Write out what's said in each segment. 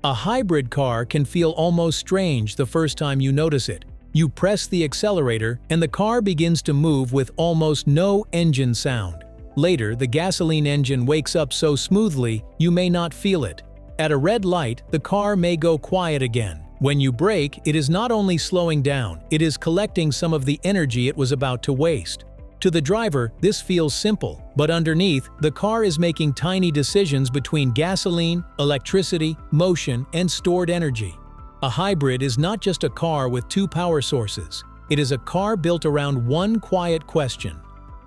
A hybrid car can feel almost strange the first time you notice it. You press the accelerator and the car begins to move with almost no engine sound. Later, the gasoline engine wakes up so smoothly you may not feel it. At a red light, the car may go quiet again. When you brake, it is not only slowing down, it is collecting some of the energy it was about to waste. To the driver, this feels simple, but underneath, the car is making tiny decisions between gasoline, electricity, motion, and stored energy. A hybrid is not just a car with two power sources. It is a car built around one quiet question.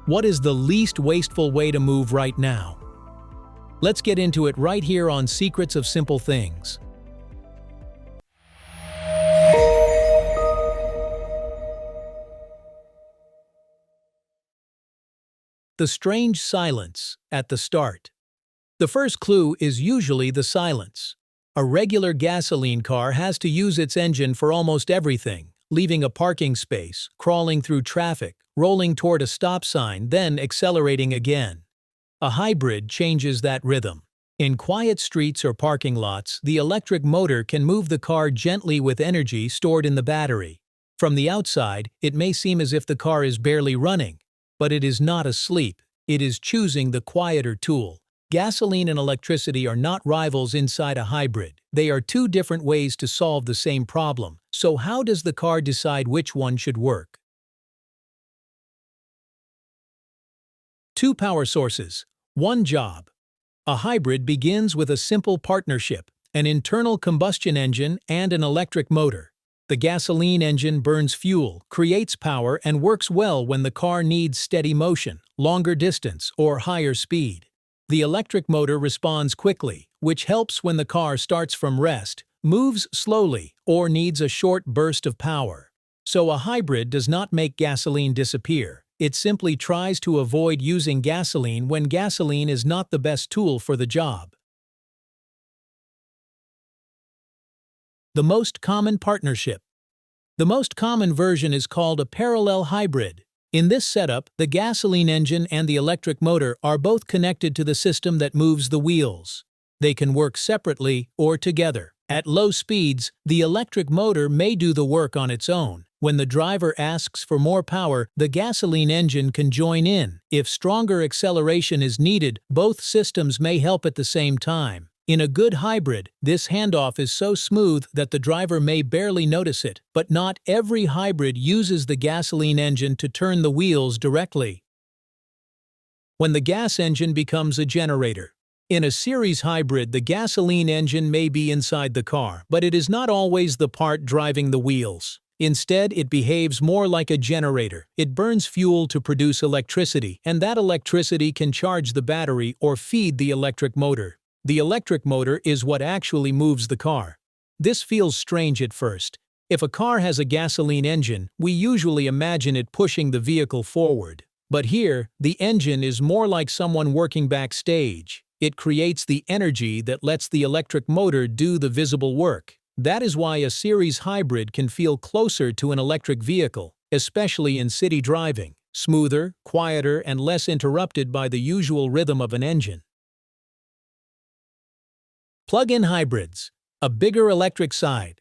What is the least wasteful way to move right now? Let's get into it right here on Secrets of Simple Things. The strange silence at the start. The first clue is usually the silence. A regular gasoline car has to use its engine for almost everything, leaving a parking space, crawling through traffic, rolling toward a stop sign, then accelerating again. A hybrid changes that rhythm. In quiet streets or parking lots, the electric motor can move the car gently with energy stored in the battery. From the outside, it may seem as if the car is barely running, but it is not asleep. It is choosing the quieter tool. Gasoline and electricity are not rivals inside a hybrid. They are two different ways to solve the same problem. So how does the car decide which one should work? Two power sources, one job. A hybrid begins with a simple partnership, an internal combustion engine and an electric motor. The gasoline engine burns fuel, creates power, and works well when the car needs steady motion, longer distance, or higher speed. The electric motor responds quickly, which helps when the car starts from rest, moves slowly, or needs a short burst of power. So a hybrid does not make gasoline disappear. It simply tries to avoid using gasoline when gasoline is not the best tool for the job. The most common partnership. The most common version is called a parallel hybrid. In this setup, the gasoline engine and the electric motor are both connected to the system that moves the wheels. They can work separately or together. At low speeds, the electric motor may do the work on its own. When the driver asks for more power, the gasoline engine can join in. If stronger acceleration is needed, both systems may help at the same time. In a good hybrid, this handoff is so smooth that the driver may barely notice it, but not every hybrid uses the gasoline engine to turn the wheels directly. When the gas engine becomes a generator. In a series hybrid, the gasoline engine may be inside the car, but it is not always the part driving the wheels. Instead, it behaves more like a generator. It burns fuel to produce electricity, and that electricity can charge the battery or feed the electric motor. The electric motor is what actually moves the car. This feels strange at first. If a car has a gasoline engine, we usually imagine it pushing the vehicle forward. But here, the engine is more like someone working backstage. It creates the energy that lets the electric motor do the visible work. That is why a series hybrid can feel closer to an electric vehicle, especially in city driving, smoother, quieter, and less interrupted by the usual rhythm of an engine. Plug-in hybrids, a bigger electric side.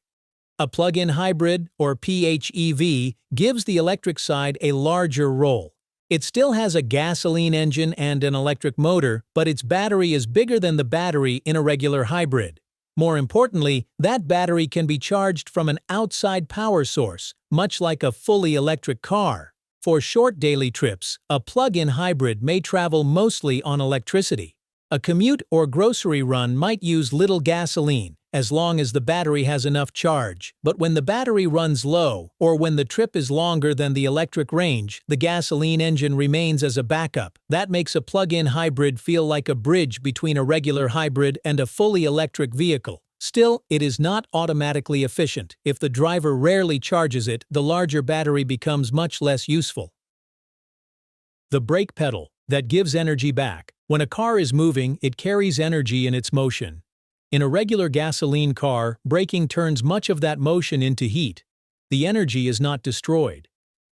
A plug-in hybrid, or PHEV, gives the electric side a larger role. It still has a gasoline engine and an electric motor, but its battery is bigger than the battery in a regular hybrid. More importantly, that battery can be charged from an outside power source, much like a fully electric car. For short daily trips, a plug-in hybrid may travel mostly on electricity. A commute or grocery run might use little gasoline, as long as the battery has enough charge. But when the battery runs low, or when the trip is longer than the electric range, the gasoline engine remains as a backup. That makes a plug-in hybrid feel like a bridge between a regular hybrid and a fully electric vehicle. Still, it is not automatically efficient. If the driver rarely charges it, the larger battery becomes much less useful. The brake pedal that gives energy back. When a car is moving, it carries energy in its motion. In a regular gasoline car, braking turns much of that motion into heat. The energy is not destroyed,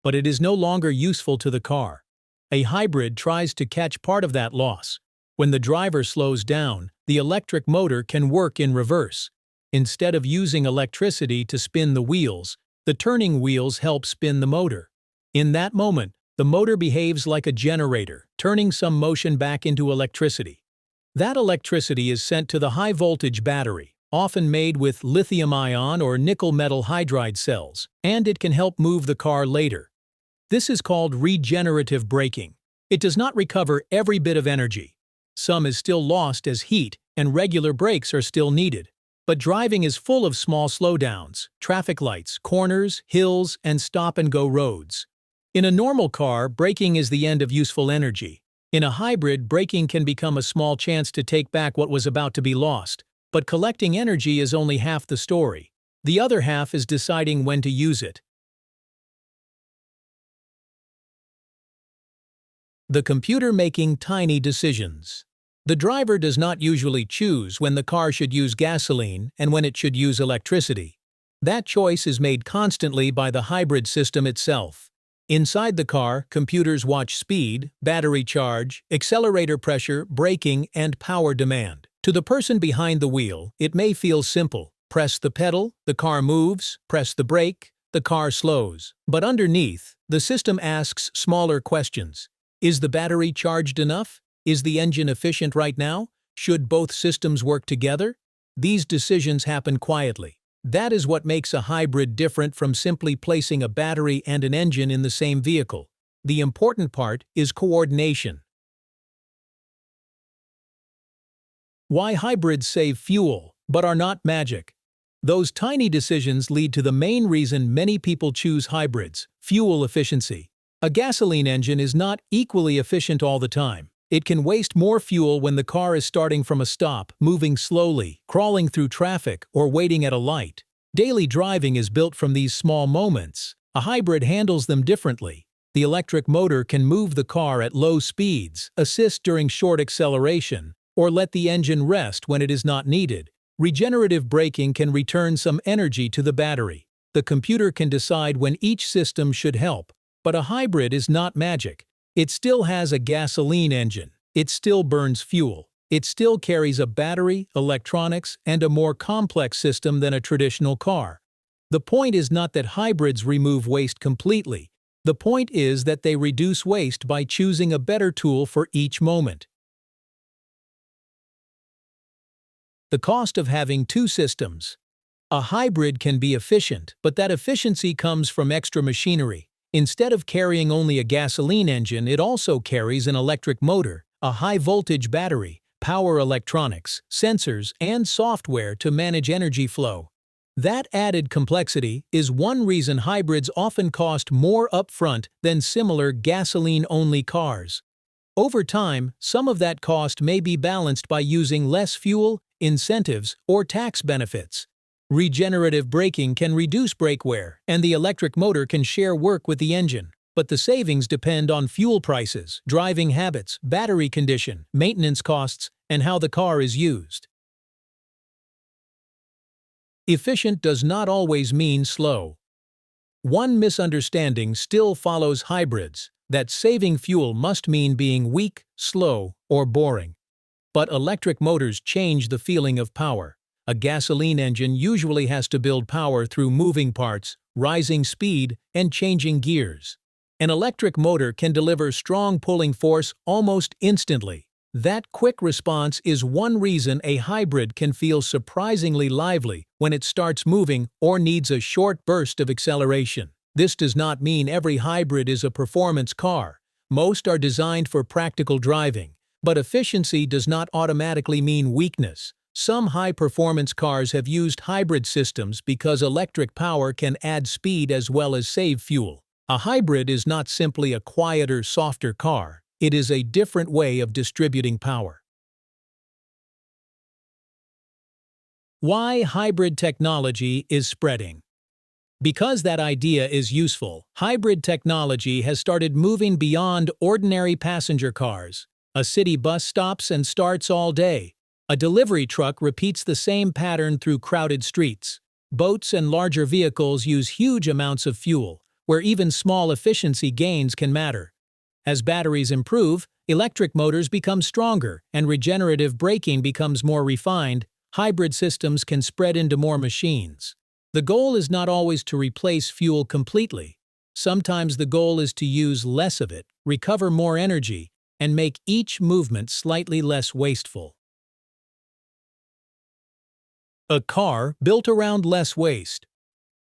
but it is no longer useful to the car. A hybrid tries to catch part of that loss. When the driver slows down, the electric motor can work in reverse. Instead of using electricity to spin the wheels, the turning wheels help spin the motor. In that moment, the motor behaves like a generator, turning some motion back into electricity. That electricity is sent to the high-voltage battery, often made with lithium-ion or nickel-metal hydride cells, and it can help move the car later. This is called regenerative braking. It does not recover every bit of energy. Some is still lost as heat, and regular brakes are still needed. But driving is full of small slowdowns, traffic lights, corners, hills, and stop-and-go roads. In a normal car, braking is the end of useful energy. In a hybrid, braking can become a small chance to take back what was about to be lost. But collecting energy is only half the story. The other half is deciding when to use it. The computer making tiny decisions. The driver does not usually choose when the car should use gasoline and when it should use electricity. That choice is made constantly by the hybrid system itself. Inside the car, computers watch speed, battery charge, accelerator pressure, braking, and power demand. To the person behind the wheel, it may feel simple. Press the pedal, the car moves, press the brake, the car slows. But underneath, the system asks smaller questions. Is the battery charged enough? Is the engine efficient right now? Should both systems work together? These decisions happen quietly. That is what makes a hybrid different from simply placing a battery and an engine in the same vehicle. The important part is coordination. Why hybrids save fuel, but are not magic. Those tiny decisions lead to the main reason many people choose hybrids: fuel efficiency. A gasoline engine is not equally efficient all the time. It can waste more fuel when the car is starting from a stop, moving slowly, crawling through traffic, or waiting at a light. Daily driving is built from these small moments. A hybrid handles them differently. The electric motor can move the car at low speeds, assist during short acceleration, or let the engine rest when it is not needed. Regenerative braking can return some energy to the battery. The computer can decide when each system should help. But a hybrid is not magic. It still has a gasoline engine. It still burns fuel. It still carries a battery, electronics, and a more complex system than a traditional car. The point is not that hybrids remove waste completely. The point is that they reduce waste by choosing a better tool for each moment. The cost of having two systems. A hybrid can be efficient, but that efficiency comes from extra machinery. Instead of carrying only a gasoline engine, it also carries an electric motor, a high-voltage battery, power electronics, sensors, and software to manage energy flow. That added complexity is one reason hybrids often cost more upfront than similar gasoline-only cars. Over time, some of that cost may be balanced by using less fuel, incentives, or tax benefits. Regenerative braking can reduce brake wear, and the electric motor can share work with the engine. But the savings depend on fuel prices, driving habits, battery condition, maintenance costs, and how the car is used. Efficient does not always mean slow. One misunderstanding still follows hybrids, that saving fuel must mean being weak, slow, or boring. But electric motors change the feeling of power. A gasoline engine usually has to build power through moving parts, rising speed, and changing gears. An electric motor can deliver strong pulling force almost instantly. That quick response is one reason a hybrid can feel surprisingly lively when it starts moving or needs a short burst of acceleration. This does not mean every hybrid is a performance car. Most are designed for practical driving. But efficiency does not automatically mean weakness. Some high-performance cars have used hybrid systems because electric power can add speed as well as save fuel. A hybrid is not simply a quieter, softer car. It is a different way of distributing power. Why hybrid technology is spreading. Because that idea is useful, hybrid technology has started moving beyond ordinary passenger cars. A city bus stops and starts all day. A delivery truck repeats the same pattern through crowded streets. Boats and larger vehicles use huge amounts of fuel, where even small efficiency gains can matter. As batteries improve, electric motors become stronger and regenerative braking becomes more refined. hybrid systems can spread into more machines. The goal is not always to replace fuel completely. Sometimes the goal is to use less of it, recover more energy, and make each movement slightly less wasteful. A car built around less waste.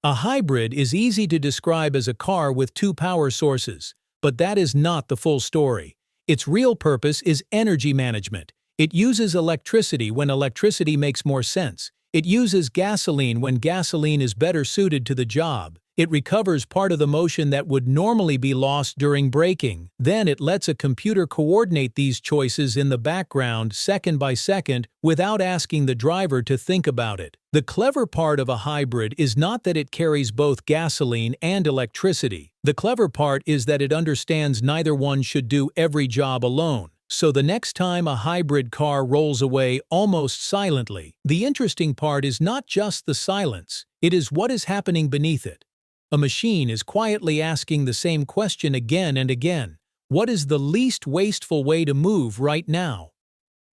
A hybrid is easy to describe as a car with two power sources, but that is not the full story. Its real purpose is energy management. It uses electricity when electricity makes more sense. It uses gasoline when gasoline is better suited to the job. It recovers part of the motion that would normally be lost during braking. Then it lets a computer coordinate these choices in the background second by second without asking the driver to think about it. The clever part of a hybrid is not that it carries both gasoline and electricity. The clever part is that it understands neither one should do every job alone. So the next time a hybrid car rolls away almost silently, the interesting part is not just the silence, it is what is happening beneath it. A machine is quietly asking the same question again and again. What is the least wasteful way to move right now?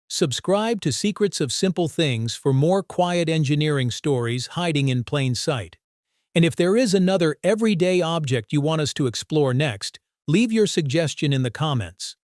Subscribe to Secrets of Simple Things for more quiet engineering stories hiding in plain sight. And if there is another everyday object you want us to explore next, leave your suggestion in the comments.